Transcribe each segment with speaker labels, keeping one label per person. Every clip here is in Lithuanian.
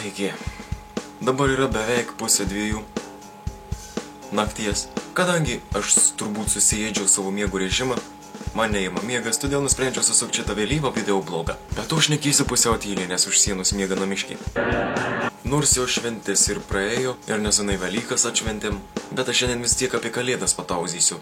Speaker 1: Sveiki. Dabar yra beveik 1:30 nakties. Kadangi aš turbūt susiėdžiau savo miego režimą, man neima miegas, todėl nusprendžiau susukti šitą vėlyvą video blogą. Bet to aš nekysiu pusiau tyliai, nes už sienos miega namiškiai. Nors jau šventės ir praėjo, ir nesenai Velykas atšventėm, bet aš šiandien vis tiek apie Kalėdas patauzysiu.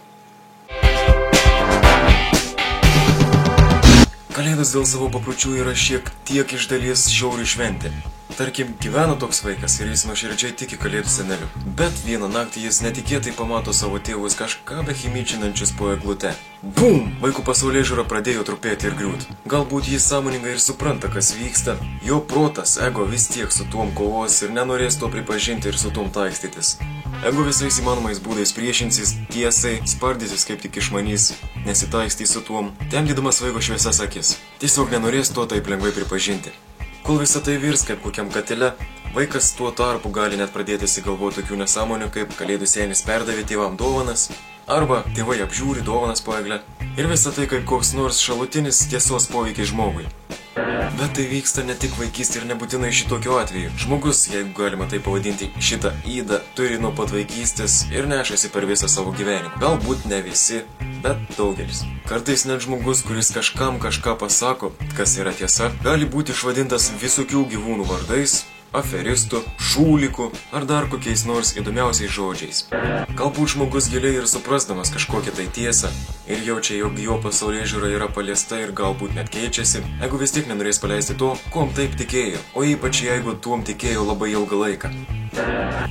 Speaker 1: Kalėdas dėl savo papročių yra šiek tiek iš dalies šiaurių šventė. Tarkim, gyvena toks vaikas ir jis nuoširdžiai tiki Kalėdų seneliu. Bet vieną naktį jis netikėtai pamato savo tėvus kažką bechimičinančius po eglute. Bum! Vaiko pasaulėžiūra pradėjo trupėti ir griūt. Galbūt jis sąmoningai ir supranta, kas vyksta. Jo protas, ego vis tiek su tuom kovos ir nenorės to pripažinti ir su tuom taikstytis. Ego visais įmanomais būdais priešinsis tiesai, spardysis kaip tik išmanys, nesitaikstys su tuom, temdydamas vaiko šviesas akis. Tiesiog nenorės to taip lengvai pripažinti. Kol visą tai virs kaip kokiam katile, vaikas tuo tarpu gali net pradėti įsigalvoti tokių nesąmonių, kaip Kalėdų senis perdavė tėvam dovanas, arba tėvai apžiūri dovanas po egle, ir visą tai kaip koks nors šalutinis tiesos poveikiai žmogui. Bet tai vyksta ne tik vaikystė ir nebūtinai šitokiu atveju. Žmogus, jeigu galima tai pavadinti, šitą ydą turi nuo pat vaikystės ir nešasi per visą savo gyvenimą. Galbūt ne visi, bet daugelis. Kartais net žmogus, kuris kažkam kažką pasako, kas yra tiesa, gali būti išvadintas visokių gyvūnų vardais, aferistu, šūliku ar dar kokiais nors įdomiausiais žodžiais. Galbūt žmogus giliai ir suprasdamas kažkokią tai tiesą ir jaučia, jog jo pasaulėžiūra yra paliesta ir galbūt net keičiasi, jeigu vis tiek nenorės paleisti to, kuom taip tikėjo, o ypač jeigu tuom tikėjo labai ilgą laiką.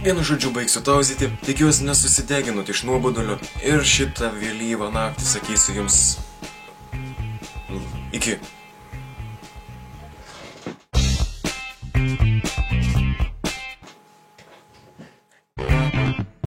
Speaker 1: Vienu žodžiu baigsiu tauzyti, tikiuosi nesusideginot iš nuobodulio ir šitą vėlyvą naktį sakysiu jums iki.